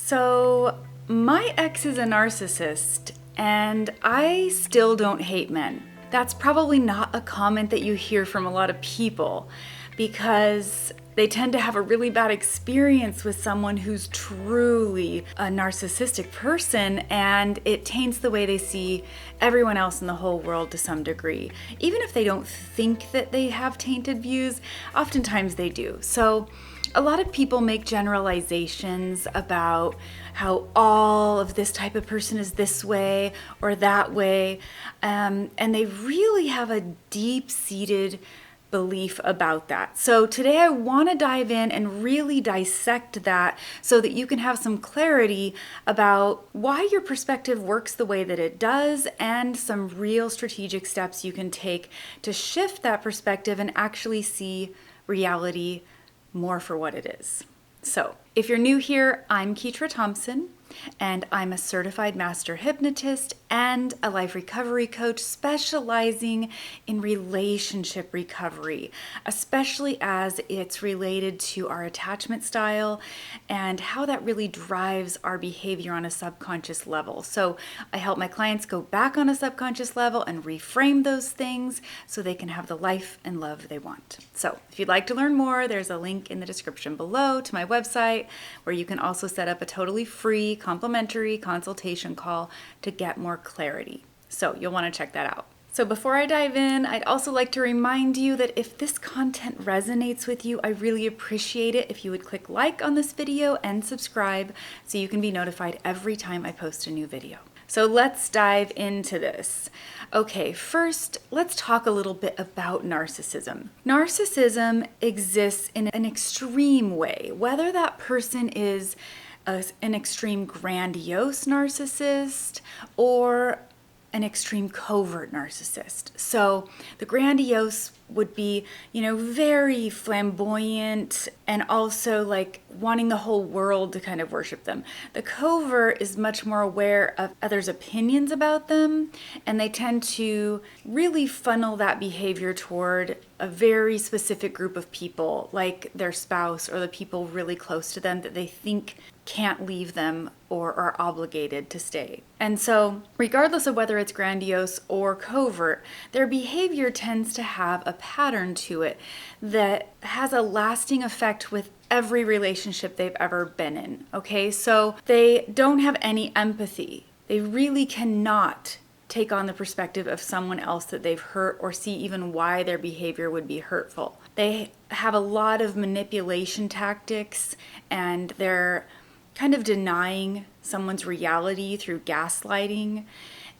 So, my ex is a narcissist, and I still don't hate men. That's probably not a comment that you hear from a lot of people because they tend to have a really bad experience with someone who's truly a narcissistic person, and it taints the way they see everyone else in the whole world to some degree. Even if they don't think that they have tainted views, oftentimes they do. So a lot of people make generalizations about how all of this type of person is this way or that way, and they really have a deep-seated belief about that. So today I want to dive in and really dissect that so that you can have some clarity about why your perspective works the way that it does and some real strategic steps you can take to shift that perspective and actually see reality more for what it is. So, if you're new here, I'm Keetra Thompson, and I'm a certified master hypnotist and a life recovery coach specializing in relationship recovery, especially as it's related to our attachment style and how that really drives our behavior on a subconscious level. So I help my clients go back on a subconscious level and reframe those things so they can have the life and love they want. So if you'd like to learn more, there's a link in the description below to my website where you can also set up a totally free complimentary consultation call to get more clarity. So you'll want to check that out. So before I dive in, I'd also like to remind you that if this content resonates with you, I really appreciate it if you would click like on this video and subscribe so you can be notified every time I post a new video. So let's dive into this. Okay, first, let's talk a little bit about narcissism. Narcissism exists in an extreme way, whether that person is an extreme grandiose narcissist or an extreme covert narcissist. So the grandiose would be, very flamboyant and also like wanting the whole world to kind of worship them. The covert is much more aware of others' opinions about them, and they tend to really funnel that behavior toward a very specific group of people, like their spouse or the people really close to them that they think can't leave them or are obligated to stay. And so, regardless of whether it's grandiose or covert, their behavior tends to have a pattern to it that has a lasting effect with every relationship they've ever been in. Okay, so they don't have any empathy. They really cannot take on the perspective of someone else that they've hurt or see even why their behavior would be hurtful. They have a lot of manipulation tactics, and they're kind of denying someone's reality through gaslighting,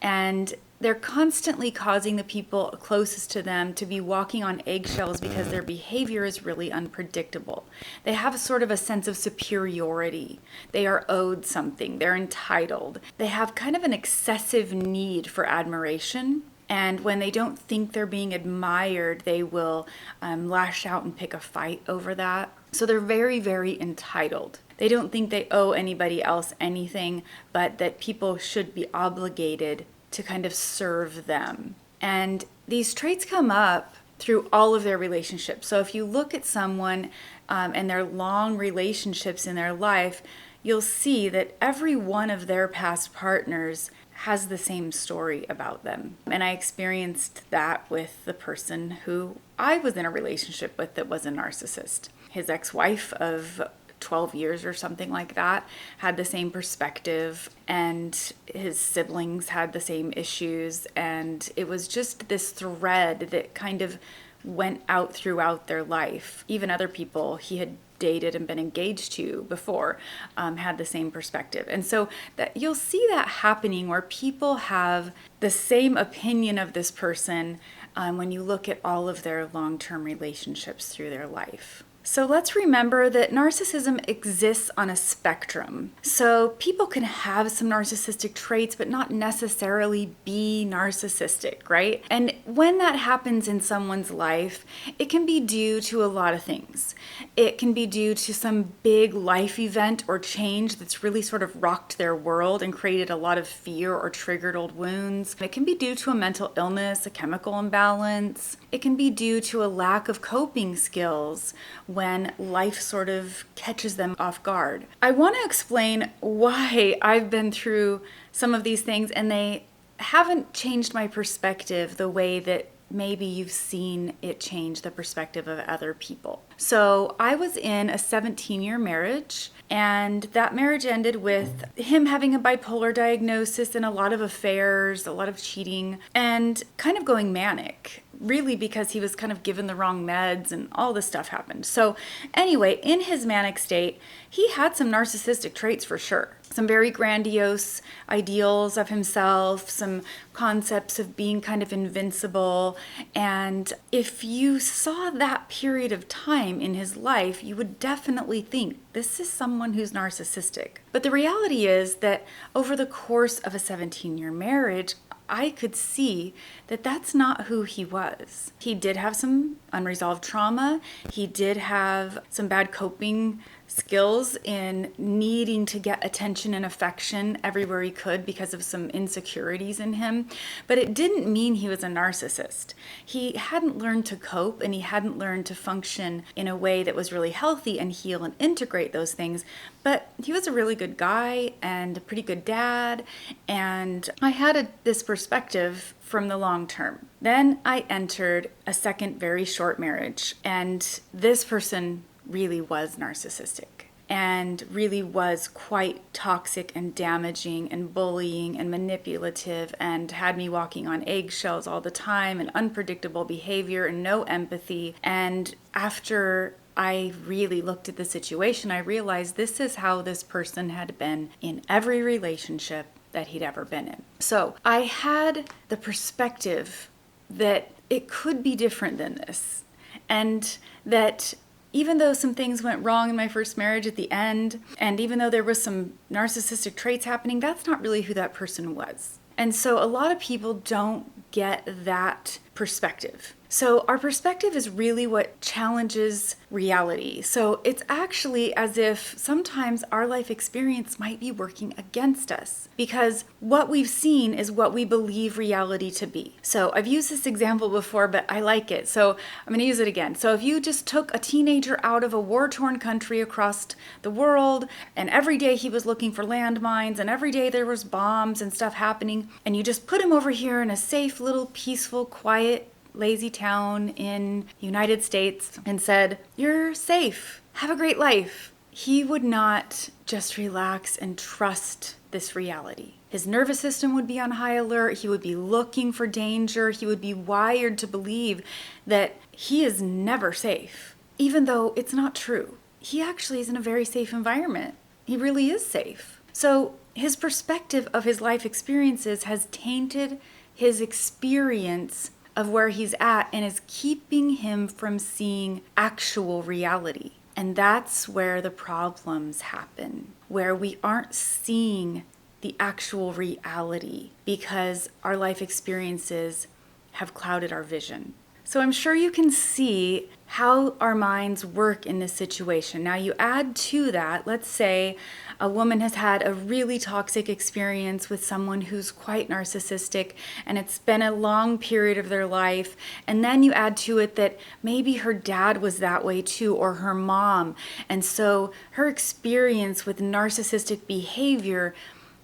and they're constantly causing the people closest to them to be walking on eggshells because their behavior is really unpredictable. They have a sort of a sense of superiority. They are owed something. They're entitled. They have kind of an excessive need for admiration. And when they don't think they're being admired, they will lash out and pick a fight over that. So they're very, very entitled. They don't think they owe anybody else anything, but that people should be obligated to kind of serve them. And these traits come up through all of their relationships. So if you look at someone and their long relationships in their life, you'll see that every one of their past partners has the same story about them. And I experienced that with the person who I was in a relationship with that was a narcissist. His ex-wife of 12 years or something like that had the same perspective, and his siblings had the same issues, and it was just this thread that kind of went out throughout their life. Even other people he had dated and been engaged to before had the same perspective. And so that you'll see that happening where people have the same opinion of this person when you look at all of their long-term relationships through their life. So let's remember that narcissism exists on a spectrum. So people can have some narcissistic traits, but not necessarily be narcissistic, right? And when that happens in someone's life, it can be due to a lot of things. It can be due to some big life event or change that's really sort of rocked their world and created a lot of fear or triggered old wounds. It can be due to a mental illness, a chemical imbalance. It can be due to a lack of coping skills when life sort of catches them off guard. I want to explain why I've been through some of these things and they haven't changed my perspective the way that maybe you've seen it change the perspective of other people. So I was in a 17-year marriage, and that marriage ended with him having a bipolar diagnosis and a lot of affairs, a lot of cheating, and kind of going manic, really because he was kind of given the wrong meds and all this stuff happened. So anyway, in his manic state, he had some narcissistic traits for sure. Some very grandiose ideals of himself, some concepts of being kind of invincible. And if you saw that period of time in his life, you would definitely think this is someone who's narcissistic. But the reality is that over the course of a 17-year marriage, I could see that that's not who he was. He did have some unresolved trauma. He did have some bad coping skills in needing to get attention and affection everywhere he could because of some insecurities in him. But it didn't mean he was a narcissist. He hadn't learned to cope and he hadn't learned to function in a way that was really healthy and heal and integrate those things. But he was a really good guy and a pretty good dad. And I had this perspective from the long term. Then I entered a second very short marriage, and this person really was narcissistic and really was quite toxic and damaging and bullying and manipulative and had me walking on eggshells all the time and unpredictable behavior and no empathy. And after I really looked at the situation, I realized this is how this person had been in every relationship that he'd ever been in. So I had the perspective that it could be different than this, and that even though some things went wrong in my first marriage at the end, and even though there was some narcissistic traits happening, that's not really who that person was. And so a lot of people don't get that perspective. So our perspective is really what challenges reality. So it's actually as if sometimes our life experience might be working against us because what we've seen is what we believe reality to be. So I've used this example before, but I like it. So I'm going to use it again. So if you just took a teenager out of a war-torn country across the world, and every day he was looking for landmines, and every day there was bombs and stuff happening, and you just put him over here in a safe, little, peaceful, quiet, lazy town in the United States and said, "You're safe. Have a great life." He would not just relax and trust this reality. His nervous system would be on high alert. He would be looking for danger. He would be wired to believe that he is never safe, even though it's not true. He actually is in a very safe environment. He really is safe. So his perspective of his life experiences has tainted his experience of where he's at and is keeping him from seeing actual reality. And that's where the problems happen, where we aren't seeing the actual reality because our life experiences have clouded our vision. So I'm sure you can see how our minds work in this situation. Now you add to that, let's say a woman has had a really toxic experience with someone who's quite narcissistic and it's been a long period of their life. And then you add to it that maybe her dad was that way too, or her mom. And so her experience with narcissistic behavior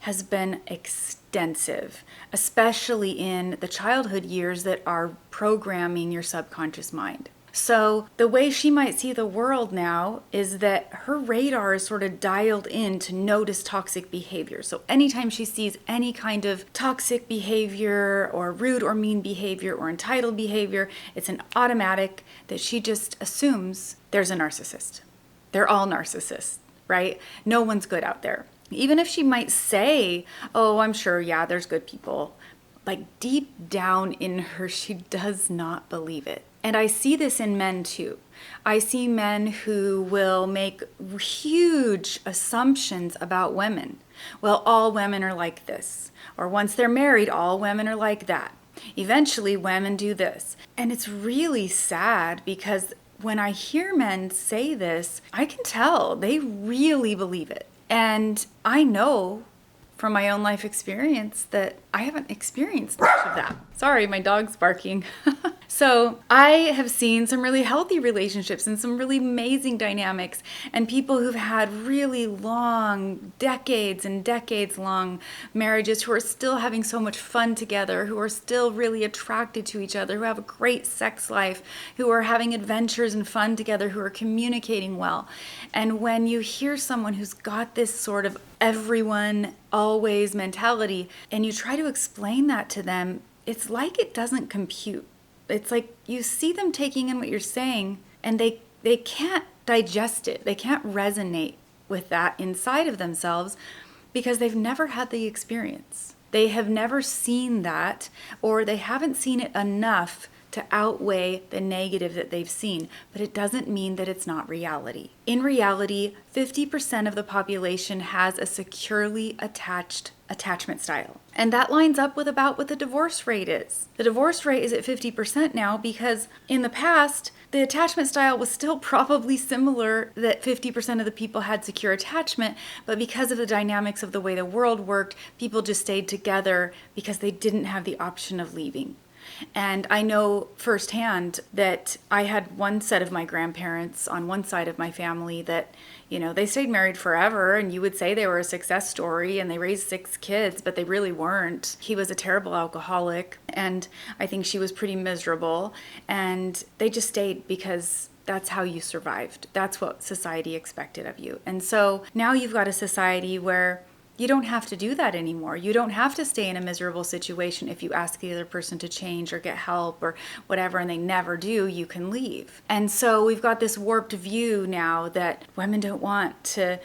has been extensive, especially in the childhood years that are programming your subconscious mind. So the way she might see the world now is that her radar is sort of dialed in to notice toxic behavior. So anytime she sees any kind of toxic behavior or rude or mean behavior or entitled behavior, it's an automatic that she just assumes there's a narcissist. They're all narcissists, right? No one's good out there. Even if she might say, "Oh, I'm sure, yeah, there's good people," like deep down in her, she does not believe it. And I see this in men too. I see men who will make huge assumptions about women. Well, all women are like this. Or once they're married, all women are like that. Eventually, women do this. And it's really sad because when I hear men say this, I can tell they really believe it. And I know from my own life experience that I haven't experienced much of that. Sorry, my dog's barking. So I have seen some really healthy relationships and some really amazing dynamics, and people who've had really long, decades and decades long marriages who are still having so much fun together, who are still really attracted to each other, who have a great sex life, who are having adventures and fun together, who are communicating well. And when you hear someone who's got this sort of everyone always mentality and you try to explain that to them, it's like it doesn't compute. It's like you see them taking in what you're saying and they can't digest it. They can't resonate with that inside of themselves because they've never had the experience. They have never seen that, or they haven't seen it enough to outweigh the negative that they've seen, but it doesn't mean that it's not reality. In reality, 50% of the population has a securely attached attachment style. And that lines up with about what the divorce rate is. The divorce rate is at 50% now because in the past, the attachment style was still probably similar, that 50% of the people had secure attachment, but because of the dynamics of the way the world worked, people just stayed together because they didn't have the option of leaving. And I know firsthand that I had one set of my grandparents on one side of my family that, they stayed married forever, and you would say they were a success story and they raised 6 kids, but they really weren't. He was a terrible alcoholic, and I think she was pretty miserable, and they just stayed because that's how you survived. That's what society expected of you. And so now you've got a society where you don't have to do that anymore. You don't have to stay in a miserable situation if you ask the other person to change or get help or whatever, and they never do, you can leave. And so we've got this warped view now that women don't want to,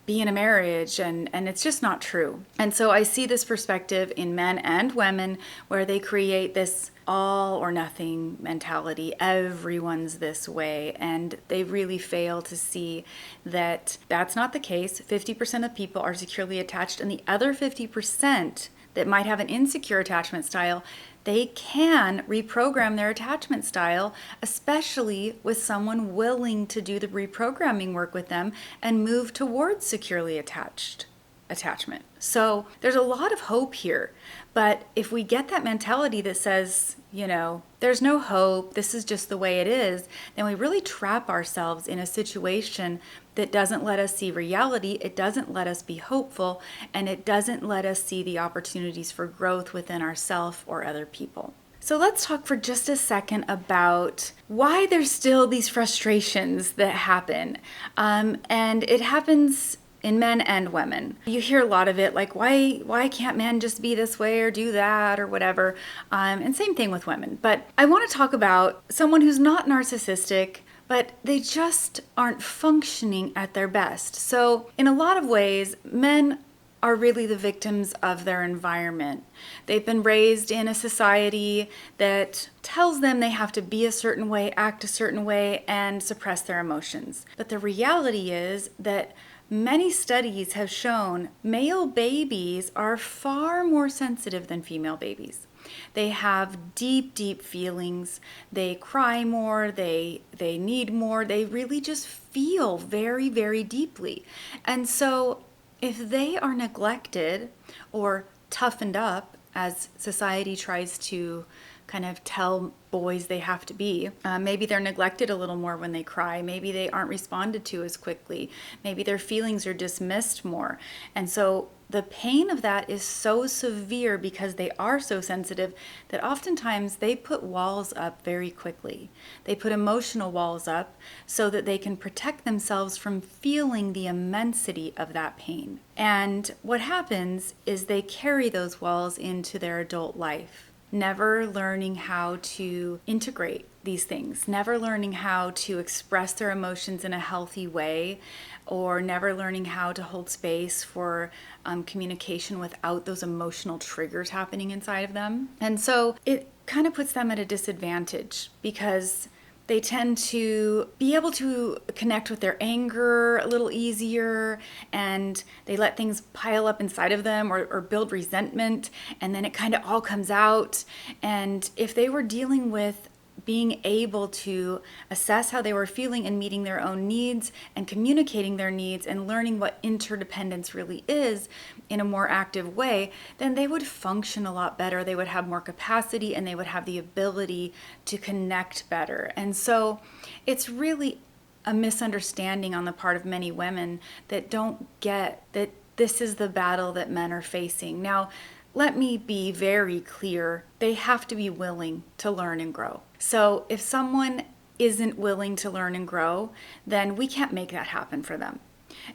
be in a marriage, and it's just not true. And so I see this perspective in men and women where they create this all or nothing mentality. Everyone's this way, and they really fail to see that that's not the case. 50% of people are securely attached, and the other 50% that might have an insecure attachment style, they can reprogram their attachment style, especially with someone willing to do the reprogramming work with them and move towards securely attachment. So there's a lot of hope here. But if we get that mentality that says, there's no hope, this is just the way it is, then we really trap ourselves in a situation that doesn't let us see reality, it doesn't let us be hopeful, and it doesn't let us see the opportunities for growth within ourselves or other people. So let's talk for just a second about why there's still these frustrations that happen. And it happens in men and women. You hear a lot of it, like, why can't men just be this way or do that or whatever? And same thing with women. But I want to talk about someone who's not narcissistic, but they just aren't functioning at their best. So in a lot of ways, men are really the victims of their environment. They've been raised in a society that tells them they have to be a certain way, act a certain way, and suppress their emotions. But the reality is that many studies have shown male babies are far more sensitive than female babies. They have deep, deep feelings. They cry more. They need more. They really just feel very, very deeply. And so if they are neglected or toughened up, as society tries to kind of tell boys they have to be. Maybe they're neglected a little more when they cry. Maybe they aren't responded to as quickly. Maybe their feelings are dismissed more. And so the pain of that is so severe because they are so sensitive that oftentimes they put walls up very quickly. They put emotional walls up so that they can protect themselves from feeling the immensity of that pain. And what happens is they carry those walls into their adult life, never learning how to integrate these things, never learning how to express their emotions in a healthy way, or never learning how to hold space for communication without those emotional triggers happening inside of them. And so it kind of puts them at a disadvantage because they tend to be able to connect with their anger a little easier, and they let things pile up inside of them or build resentment, and then it kind of all comes out. And if they were dealing with being able to assess how they were feeling and meeting their own needs and communicating their needs and learning what interdependence really is in a more active way, then they would function a lot better. They would have more capacity and they would have the ability to connect better. And so it's really a misunderstanding on the part of many women that don't get that this is the battle that men are facing. Now, let me be very clear. They have to be willing to learn and grow. So if someone isn't willing to learn and grow, then we can't make that happen for them.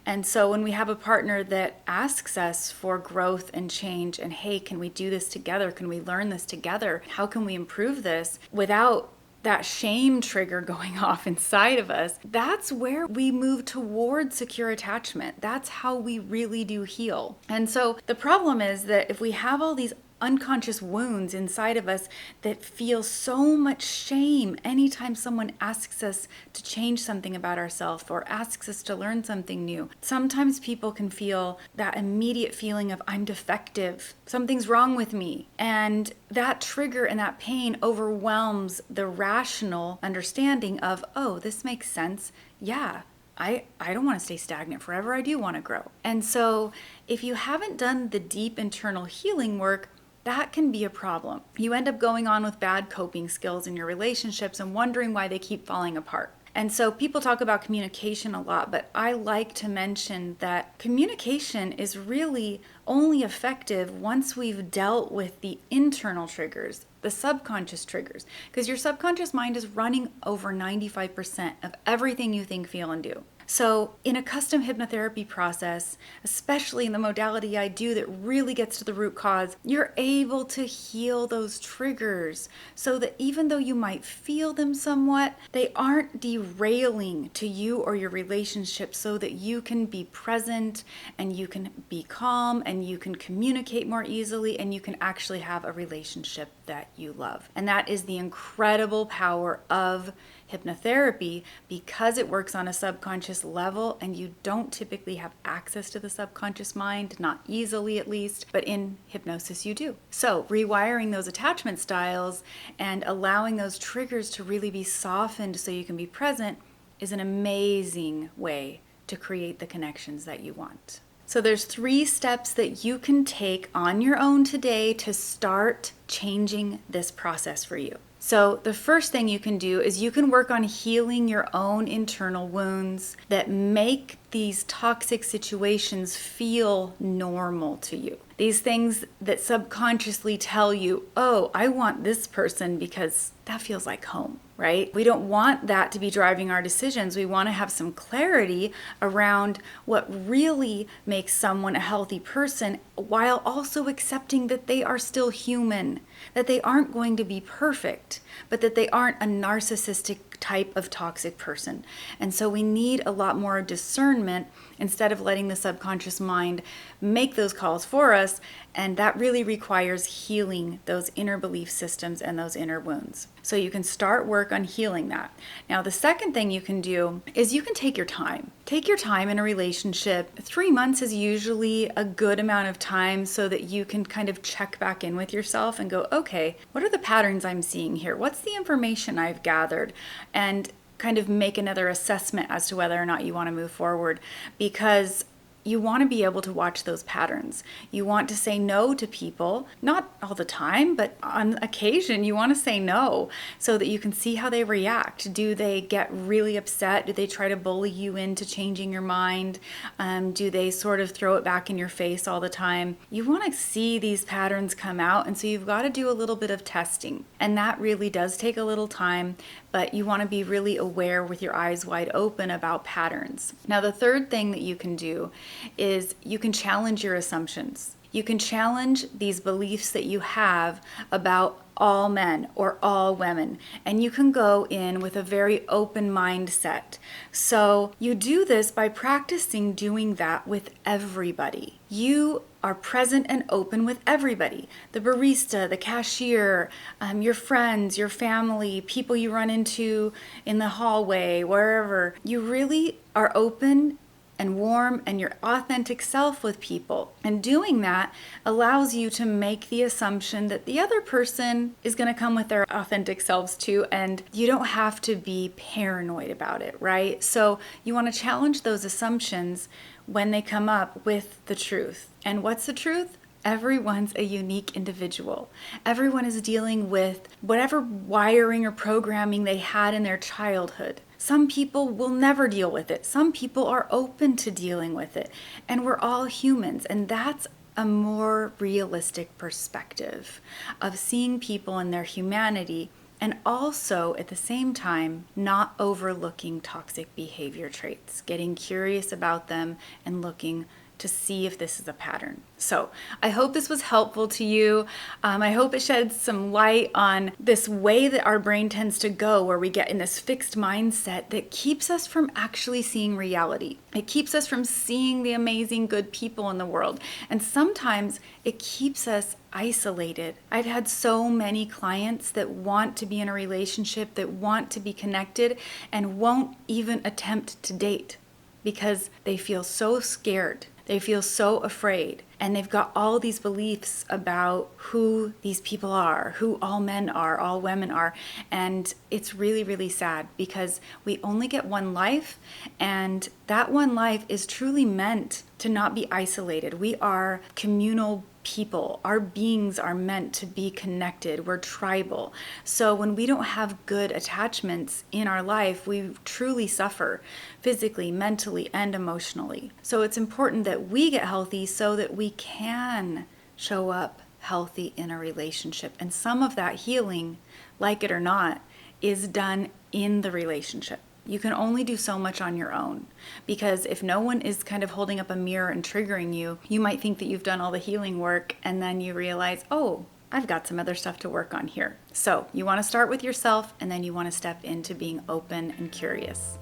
And so when we have a partner that asks us for growth and change and, hey, can we do this together? Can we learn this together? How can we improve this without that shame trigger going off inside of us? That's where we move towards secure attachment. That's how we really do heal. And so the problem is that if we have all these unconscious wounds inside of us that feel so much shame anytime someone asks us to change something about ourselves or asks us to learn something new. Sometimes people can feel that immediate feeling of, I'm defective, something's wrong with me. And that trigger and that pain overwhelms the rational understanding of, oh, this makes sense. Yeah. I don't want to stay stagnant forever. I do want to grow. And so if you haven't done the deep internal healing work, that can be a problem. You end up going on with bad coping skills in your relationships and wondering why they keep falling apart. And so people talk about communication a lot, but I like to mention that communication is really only effective once we've dealt with the internal triggers, the subconscious triggers, because your subconscious mind is running over 95% of everything you think, feel, and do. So in a custom hypnotherapy process, especially in the modality I do that really gets to the root cause, you're able to heal those triggers so that even though you might feel them somewhat, they aren't derailing to you or your relationship, so that you can be present and you can be calm and you can communicate more easily and you can actually have a relationship that you love. And that is the incredible power of hypnotherapy, because it works on a subconscious level and you don't typically have access to the subconscious mind, not easily at least, but in hypnosis you do. So rewiring those attachment styles and allowing those triggers to really be softened so you can be present is an amazing way to create the connections that you want. So there's 3 steps that you can take on your own today to start changing this process for you. So the first thing you can do is you can work on healing your own internal wounds that make these toxic situations feel normal to you. These things that subconsciously tell you, oh, I want this person because that feels like home, right? We don't want that to be driving our decisions. We want to have some clarity around what really makes someone a healthy person, while also accepting that they are still human, that they aren't going to be perfect, but that they aren't a narcissistic type of toxic person. And so we need a lot more discernment instead of letting the subconscious mind make those calls for us. And that really requires healing those inner belief systems and those inner wounds. So you can start work on healing that. Now, the second thing you can do is you can take your time. Take your time in a relationship. 3 months is usually a good amount of time so that you can kind of check back in with yourself and go, okay, what are the patterns I'm seeing here? What's the information I've gathered? And kind of make another assessment as to whether or not you want to move forward, because you want to be able to watch those patterns. You want to say no to people, not all the time, but on occasion you want to say no so that you can see how they react. Do they get really upset? Do they try to bully you into changing your mind? Do they sort of throw it back in your face all the time? You want to see these patterns come out, and so you've got to do a little bit of testing. And that really does take a little time, but you want to be really aware with your eyes wide open about patterns. Now, the third thing that you can do is you can challenge your assumptions. You can challenge these beliefs that you have about all men or all women, and you can go in with a very open mindset. So you do this by practicing doing that with everybody. You are present and open with everybody. The barista, the cashier, your friends, your family, people you run into in the hallway, wherever. You really are open and warm and your authentic self with people. And doing that allows you to make the assumption that the other person is going to come with their authentic selves too, and you don't have to be paranoid about it, right? So you want to challenge those assumptions when they come up with the truth. And what's the truth? Everyone's a unique individual. Everyone is dealing with whatever wiring or programming they had in their childhood. Some people will never deal with it. Some people are open to dealing with it. And we're all humans. And that's a more realistic perspective of seeing people in their humanity, and also at the same time not overlooking toxic behavior traits, getting curious about them and looking to see if this is a pattern. So I hope this was helpful to you. I hope it sheds some light on this way that our brain tends to go, where we get in this fixed mindset that keeps us from actually seeing reality. It keeps us from seeing the amazing good people in the world. And sometimes it keeps us isolated. I've had so many clients that want to be in a relationship, that want to be connected, and won't even attempt to date because they feel so scared. They feel so afraid, and they've got all these beliefs about who these people are, who all men are, all women are, and it's really, really sad because we only get one life, and that one life is truly meant to not be isolated. We are communal people. Our beings are meant to be connected. We're tribal. So when we don't have good attachments in our life, we truly suffer physically, mentally, and emotionally. So it's important that we get healthy so that we can show up healthy in a relationship. And some of that healing, like it or not, is done in the relationship. You can only do so much on your own, because if no one is kind of holding up a mirror and triggering you, you might think that you've done all the healing work, and then you realize, oh, I've got some other stuff to work on here. So you want to start with yourself, and then you want to step into being open and curious.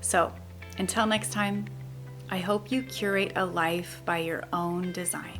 So until next time, I hope you curate a life by your own design.